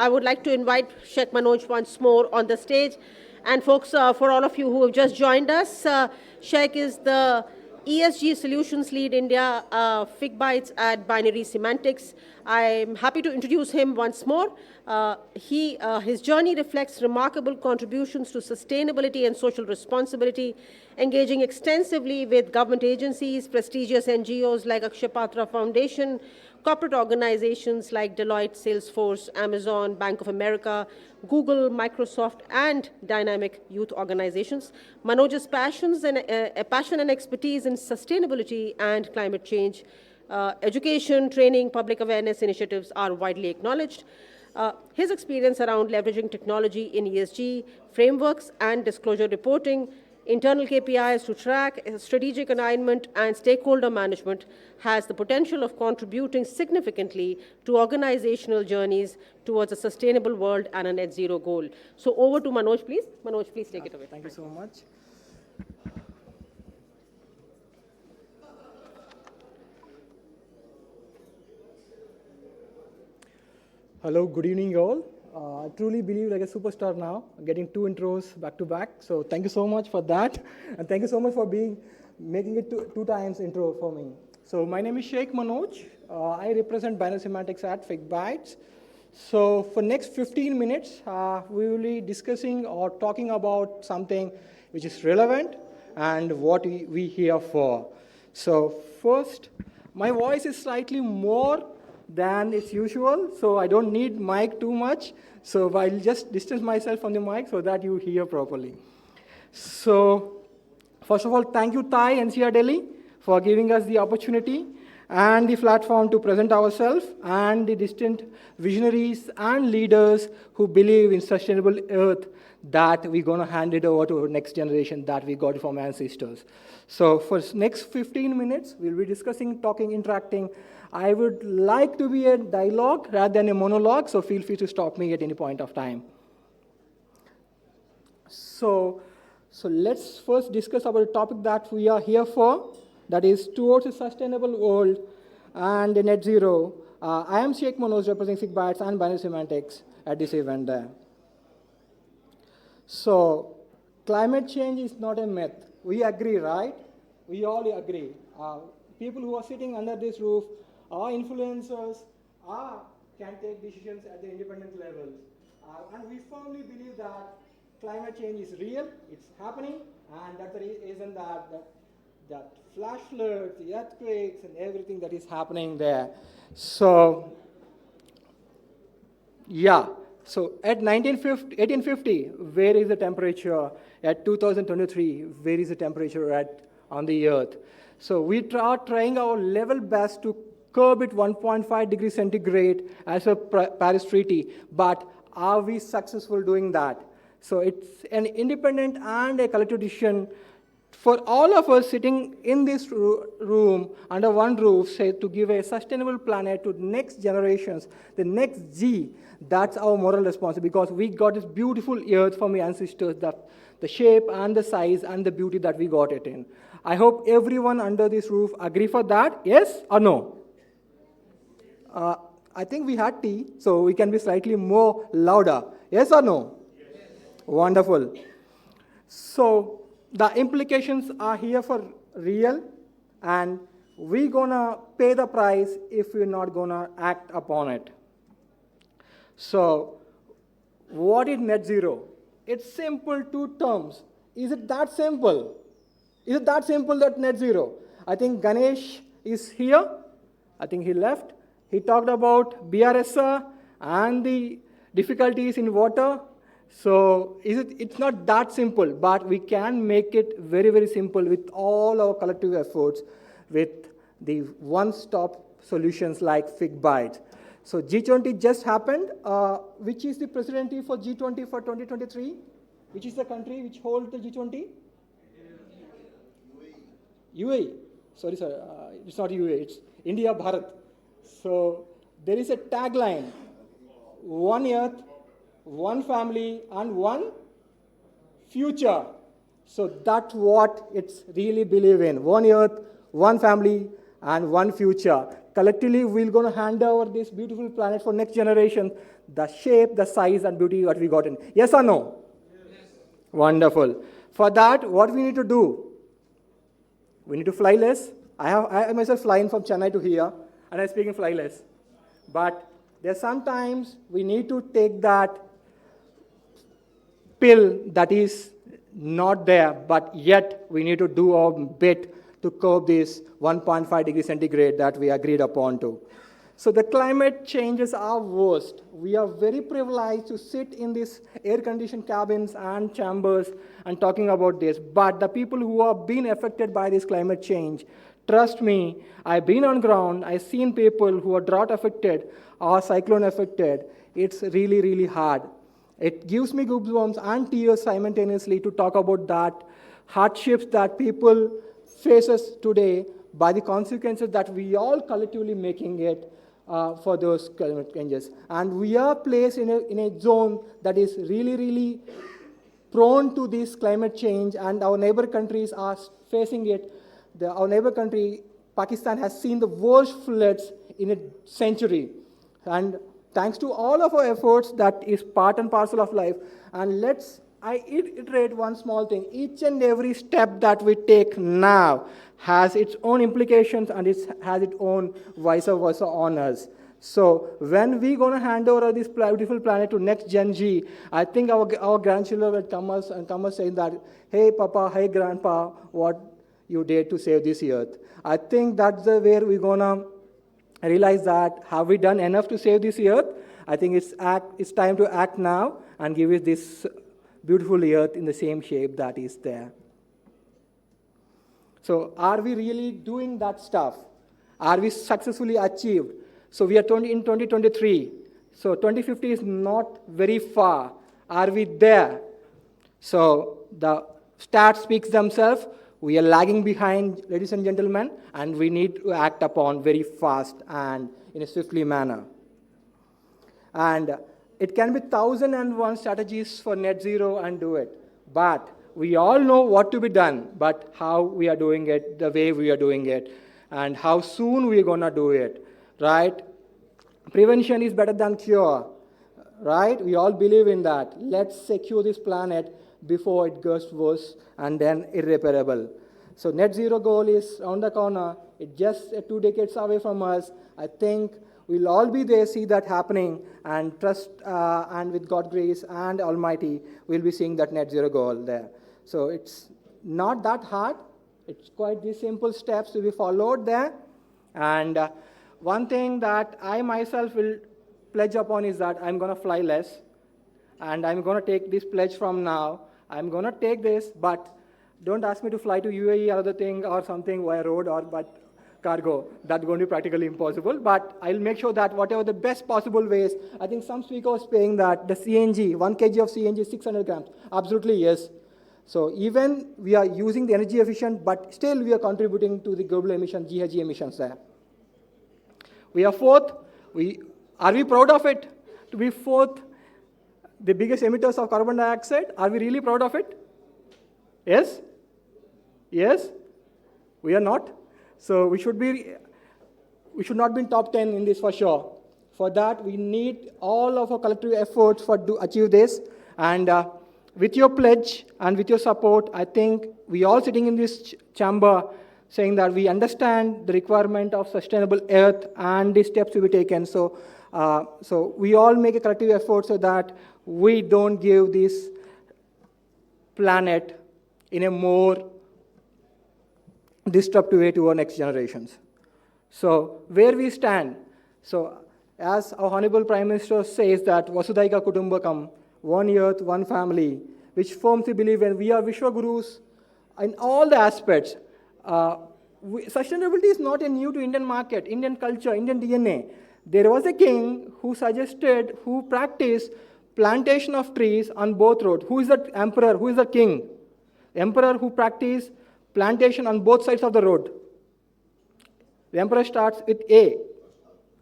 I would like to invite Shaik Manoj once more on the stage. And folks, for all of you who have just joined us, Shaik is the ESG Solutions Lead India, FigBytes at BinarySemantics. I'm happy to introduce him once more. His journey reflects remarkable contributions to sustainability and social responsibility, engaging extensively with government agencies, prestigious NGOs like Akshay Patra Foundation, corporate organizations like Deloitte, Salesforce, Amazon, Bank of America, Google, Microsoft, and dynamic youth organizations. Manoj's passion and expertise in sustainability and climate change, education, training, public awareness initiatives are widely acknowledged. His experience around leveraging technology in ESG frameworks and disclosure reporting, internal KPIs to track, strategic alignment, and stakeholder management has the potential of contributing significantly to organizational journeys towards a sustainable world and a net zero goal. So over to Manoj, please. Manoj, please take it away. Thank you so much. Hello, good evening all. I truly believe like a superstar now, getting 2 intros back to back. So thank you so much for that. And thank you so much for making it two times intro for me. So my name is Shaik Manoj. I represent BinarySemantics at FigBytes. So for next 15 minutes, we will be discussing or talking about something which is relevant and what we here for. So first, my voice is slightly more than it's usual, so I don't need mic too much. So I'll just distance myself from the mic so that you hear properly. So first of all, thank you Delhi-NCR Delhi for giving us the opportunity and the platform to present ourselves and the distant visionaries and leaders who believe in sustainable earth that we're going to hand it over to our next generation that we got from ancestors. So for next 15 minutes, we'll be discussing, talking, interacting. I would like to be a dialogue rather than a monologue, so feel free to stop me at any point of time. So let's first discuss about the topic that we are here for, that is towards a sustainable world and a net zero. I am Shaik Manoj representing FigBytes and BinarySemantics at this event there. So climate change is not a myth. We agree, right? We all agree. People who are sitting under this roof are influencers, can take decisions at the independent levels. And we firmly believe that climate change is real, it's happening, and that's the reason that flash floods, the earthquakes, and everything that is happening there. So, yeah. So at 1850, where is the temperature? At 2023, where is the temperature on the Earth? So we are trying our level best to curb it 1.5 degrees centigrade as a Paris Treaty, but are we successful doing that? So it's an independent and a collective decision for all of us sitting in this room under one roof, say, to give a sustainable planet to next generations, the next G. That's our moral responsibility, because we got this beautiful earth from the ancestors, the shape and the size and the beauty that we got it in. I hope everyone under this roof agree for that, yes or no? I think we had tea, so we can be slightly more louder. Yes or no? Yes. Wonderful. So the implications are here for real, and we're gonna pay the price if we're not gonna act upon it. So what is net zero? It's simple, 2 terms. Is it that simple? Is it that simple, that net zero? I think Ganesh is here. I think he left. He talked about BRSR and the difficulties in water. So it's not that simple, but we can make it very, very simple with all our collective efforts with the one-stop solutions like FigBytes. So G20 just happened. Which is the presidency for G20 for 2023? Which is the country which holds the G20? UAE. Sorry, sir. It's not UAE. It's India, Bharat. So there is a tagline: one earth, one family, and one future. So that's what it's really believe in. One earth, one family, and one future. collectively we're going to hand over this beautiful planet for next generation, the shape, the size, and beauty what we got in. Yes or no? Yes. Wonderful. For that, what we need to do? We need to fly less. I myself flying from Chennai to here, and I'm speaking fly less. But there's sometimes we need to take that pill that is not there, but yet we need to do our bit to curb this 1.5 degrees centigrade that we agreed upon to. So the climate changes are worst. We are very privileged to sit in these air-conditioned cabins and chambers and talking about this. But the people who are being affected by this climate change, trust me, I've been on ground, I've seen people who are drought affected or cyclone affected. It's really, really hard. It gives me goosebumps and tears simultaneously to talk about that hardships that people faces today by the consequences that we all collectively making it for those climate changes. And we are placed in a zone that is really, really prone to this climate change, and our neighbor countries are facing it. Our neighbor country, Pakistan, has seen the worst floods in a century. And thanks to all of our efforts, that is part and parcel of life. And I iterate one small thing. Each and every step that we take now has its own implications and it has its own vice versa on us. So when we're going to hand over this beautiful planet to next Gen Z, I think our grandchildren will come us saying that, hey, Papa, hey, Grandpa, what you did to save this earth. I think that's the way we're going to realize that, have we done enough to save this earth? I think it's time to act now and give it this beautiful earth in the same shape that is there. So are we really doing that stuff? Are we successfully achieved? So we are in 2023. So 2050 is not very far. Are we there? So the stats speaks themselves. We are lagging behind, ladies and gentlemen, and we need to act upon very fast and in a swiftly manner. And it can be 1,001 strategies for net zero and do it. But we all know what to be done, but how we are doing it, the way we are doing it, and how soon we are going to do it, right? Prevention is better than cure, right? We all believe in that. Let's secure this planet before it gets worse and then irreparable. So net zero goal is on the corner. It's just 2 decades away from us. I think we'll all be there, see that happening, and trust, and with God's grace and Almighty, we'll be seeing that net zero goal there. So it's not that hard. It's quite these simple steps to be followed there. And one thing that I myself will pledge upon is that I'm going to fly less. And I'm going to take this pledge from now. I'm going to take this, but don't ask me to fly to UAE or other thing or something via road or but cargo. That's going to be practically impossible. But I'll make sure that whatever the best possible ways, I think some speaker was saying that the CNG, 1 kg of CNG is 600 grams. Absolutely, yes. So even we are using the energy efficient, but still we are contributing to the global emissions, GHG emissions there. We are fourth. Are we proud of it? To be fourth, the biggest emitters of carbon dioxide, are we really proud of it? Yes? Yes? We are not. So we should not be in top 10 in this for sure. For that, we need all of our collective efforts to achieve this. And with your pledge and with your support, I think we all sitting in this chamber saying that we understand the requirement of sustainable earth and the steps to be taken. So we all make a collective effort so that we don't give this planet in a more disruptive way to our next generations. So where we stand, so as our Honorable Prime Minister says that Vasudhaiva Kutumbakam, one earth, one family, which firmly believe in we are Vishwagurus in all the aspects. Sustainability is not a new to Indian market, Indian culture, Indian DNA. There was a king who practiced plantation of trees on both roads. Who is the emperor? Who is the king? The emperor who practiced plantation on both sides of the road. The emperor starts with A.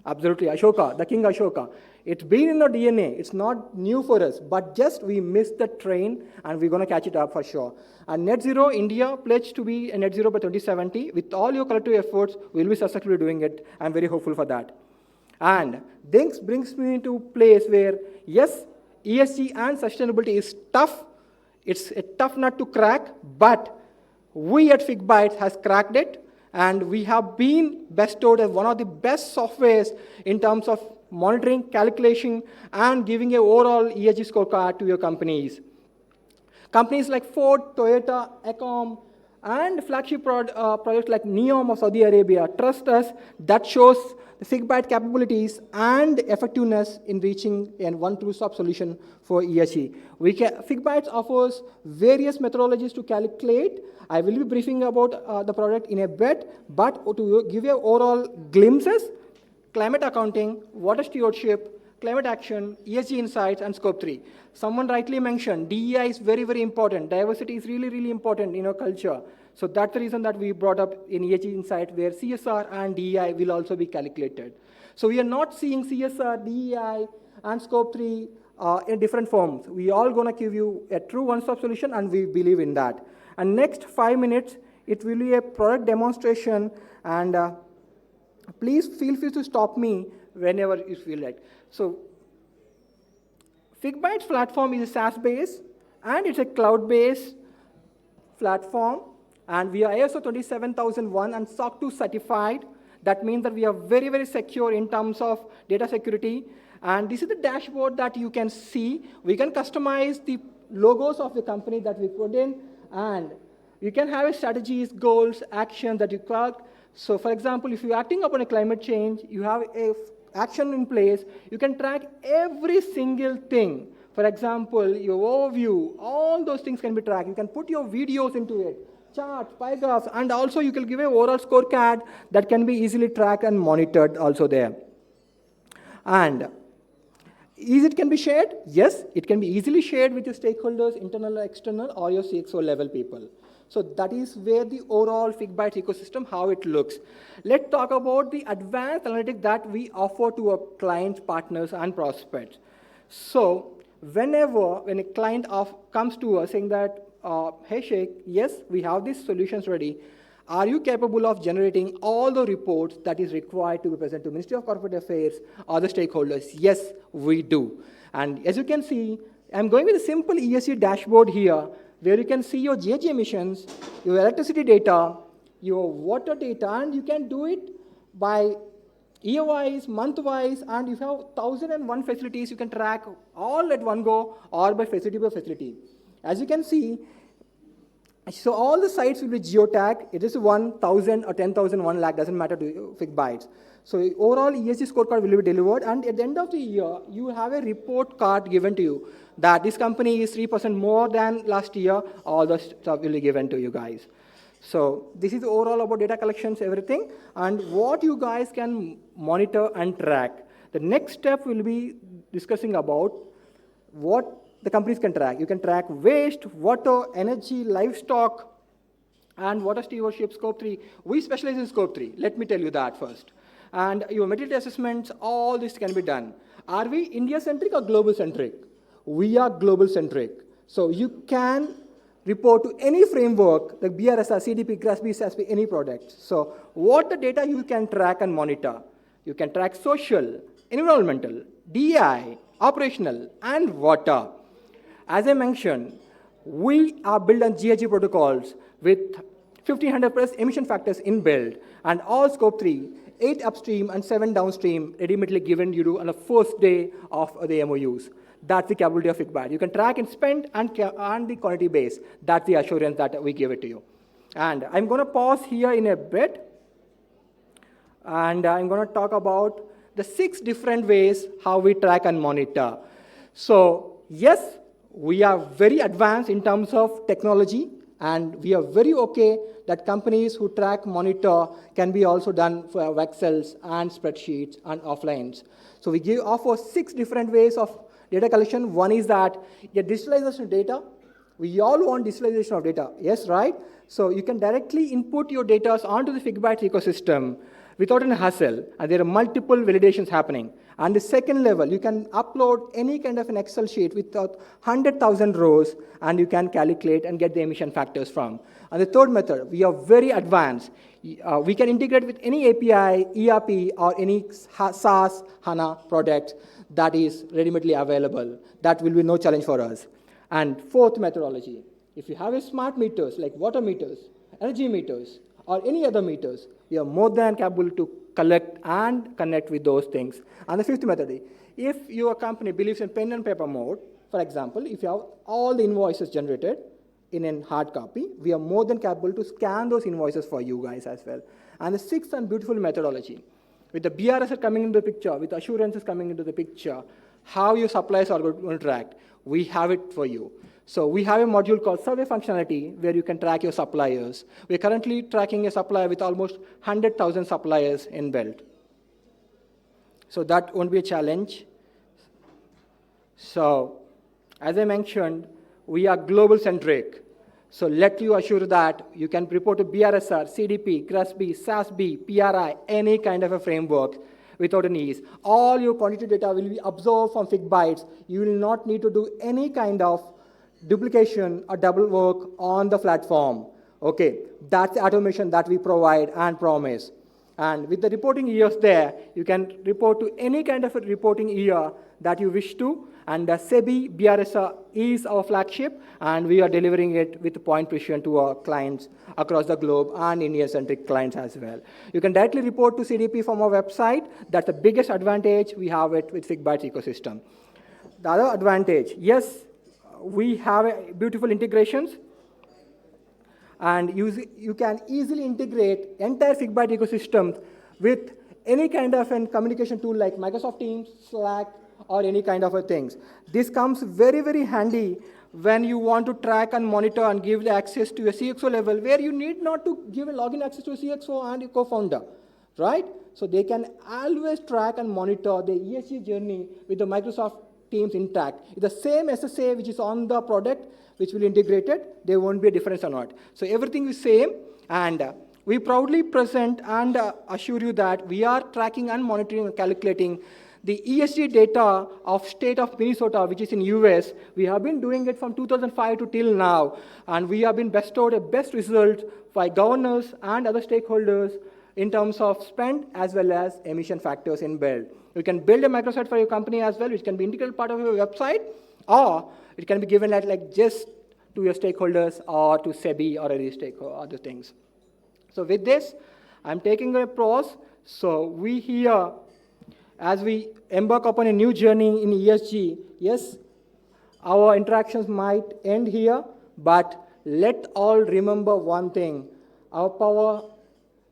Absolutely, Ashoka, the King Ashoka. It's been in our DNA. It's not new for us, but just we missed the train, and we're going to catch it up for sure. And Net Zero India pledged to be a Net Zero by 2070. With all your collective efforts, we'll be successfully doing it. I'm very hopeful for that. And this brings me to a place where, yes, ESG and sustainability is tough. It's a tough nut to crack, but we at FigBytes has cracked it, and we have been bestowed as one of the best softwares in terms of monitoring, calculation, and giving an overall ESG scorecard to your companies. Companies like Ford, Toyota, Ecom, and flagship projects like NEOM of Saudi Arabia trust us. That shows the FigByte capabilities and effectiveness in reaching a one-stop solution for ESG. FigBytes offers various methodologies to calculate. I will be briefing about the product in a bit, but to give you overall glimpses, climate accounting, water stewardship, climate action, ESG insights, and scope 3. Someone rightly mentioned DEI is very, very important. Diversity is really, really important in our culture. So that's the reason that we brought up in ESG insight where CSR and DEI will also be calculated. So we are not seeing CSR, DEI, and scope 3 in different forms. We are all going to give you a true one-stop solution, and we believe in that. And next 5 minutes, it will be a product demonstration, and please feel free to stop me whenever you feel like. So FigBytes platform is a SaaS-based, and it's a cloud-based platform, and we are ISO 27001 and SOC 2 certified. That means that we are very, very secure in terms of data security. And this is the dashboard that you can see. We can customize the logos of the company that we put in, and you can have strategies, goals, actions that you call. So for example, if you're acting upon a climate change, you have a action in place, you can track every single thing. For example, your overview, all those things can be tracked. You can put your videos into it, charts, pie graphs, and also you can give an overall scorecard that can be easily tracked and monitored also there. And it can be shared? Yes, it can be easily shared with your stakeholders, internal or external, or your CXO level people. So that is where the overall FigBytes ecosystem, how it looks. Let's talk about the advanced analytics that we offer to our clients, partners, and prospects. So when a client comes to us saying that, hey Shaik, yes, we have these solutions ready. Are you capable of generating all the reports that is required to be presented to Ministry of Corporate Affairs or the stakeholders? Yes, we do. And as you can see, I'm going with a simple ESG dashboard here, where you can see your GHG emissions, your electricity data, your water data, and you can do it by year-wise, month-wise, and if you have 1,001 facilities, you can track all at one go or by facility. As you can see, so all the sites will be geotagged. It is 1,000 or 10,000, 1 lakh, doesn't matter to you, FigBytes. So overall ESG scorecard will be delivered, and at the end of the year, you have a report card given to you that this company is 3% more than last year. All the stuff will be given to you guys. So this is overall about data collections, everything, and what you guys can monitor and track. The next step will be discussing about what the companies can track. You can track waste, water, energy, livestock, and water stewardship, scope 3. We specialize in scope 3. Let me tell you that first. And your material assessments, all this can be done. Are we India-centric or global-centric? We are global-centric. So you can report to any framework, like BRSR, CDP, GRASB, SASB, any product. So what the data you can track and monitor? You can track social, environmental, DI, operational, and water. As I mentioned, we are built on GHG protocols with 1,500 plus emission factors inbuilt, and all scope 3, 8 upstream and 7 downstream, ready-madely given you on the first day of the MOUs. That's the capability of FigBytes. You can track and spend and the quantity base. That's the assurance that we give it to you. And I'm going to pause here in a bit, and I'm going to talk about the 6 different ways how we track and monitor. So yes, we are very advanced in terms of technology, and we are very okay that companies who track, monitor can be also done for Excels and spreadsheets and offlines. So we offer 6 different ways of data collection. One is that digitalization of data. We all want digitalization of data. Yes, right? So you can directly input your data onto the FigBytes ecosystem. without any hassle, and there are multiple validations happening. And the second level, you can upload any kind of an Excel sheet with 100,000 rows, and you can calculate and get the emission factors from. And the third method, we are very advanced. We can integrate with any API, ERP, or any SaaS HANA product that is ready-madely available. That will be no challenge for us. And fourth methodology, if you have a smart meters like water meters, energy meters, or any other meters, you are more than capable to collect and connect with those things. And the fifth method, if your company believes in pen and paper mode, for example, if you have all the invoices generated in a hard copy, we are more than capable to scan those invoices for you guys as well. And the sixth and beautiful methodology, with the BRS coming into the picture, with assurances coming into the picture, how your suppliers are going to interact, we have it for you. So we have a module called survey functionality where you can track your suppliers. We're currently tracking a supplier with almost 100,000 suppliers inbuilt. So that won't be a challenge. So as I mentioned, we are global centric. So let you assure that you can report to BRSR, CDP, GRASB, SASB, PRI, any kind of a framework without an ease. All your quantity data will be absorbed from FigBytes. You will not need to do any kind of duplication or double work on the platform. Okay, that's the automation that we provide and promise. And with the reporting years there, you can report to any kind of a reporting year that you wish to. And the SEBI BRSR is our flagship, and we are delivering it with point precision to our clients across the globe and India-centric clients as well. You can directly report to CDP from our website. That's the biggest advantage we have it with FigBytes ecosystem. The other advantage, yes, we have beautiful integrations, and you can easily integrate entire FigBytes ecosystem with any kind of a communication tool like Microsoft Teams, Slack, or any kind of a things. This comes very, very handy when you want to track and monitor and give the access to a CXO level where you need not to give a login access to a CXO and a co-founder, right? So they can always track and monitor the ESG journey with the Microsoft Teams intact. The same SSA which is on the product, which will integrate it, there won't be a difference or not. So everything is same, and we proudly present and assure you that we are tracking and monitoring and calculating the ESG data of state of Minnesota, which is in US. We have been doing it from 2005 to till now, and we have been bestowed a best result by governors and other stakeholders in terms of spend as well as emission factors in build. You can build a microsite for your company as well, which can be integral part of your website, or it can be given at like just to your stakeholders or to SEBI or any other things. So with this, I'm taking a pause. So we here, as we embark upon a new journey in ESG, yes, our interactions might end here, but let all remember one thing. Our power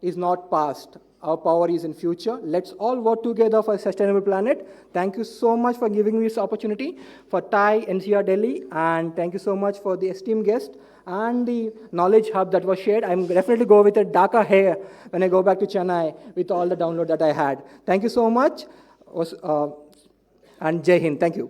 is not past. Our power is in future. Let's all work together for a sustainable planet. Thank you so much for giving me this opportunity for TIE NCR Delhi, and thank you so much for the esteemed guest and the knowledge hub that was shared. I'm definitely go with a darker hair when I go back to Chennai with all the download that I had. Thank you so much, and Jai Hind. Thank you.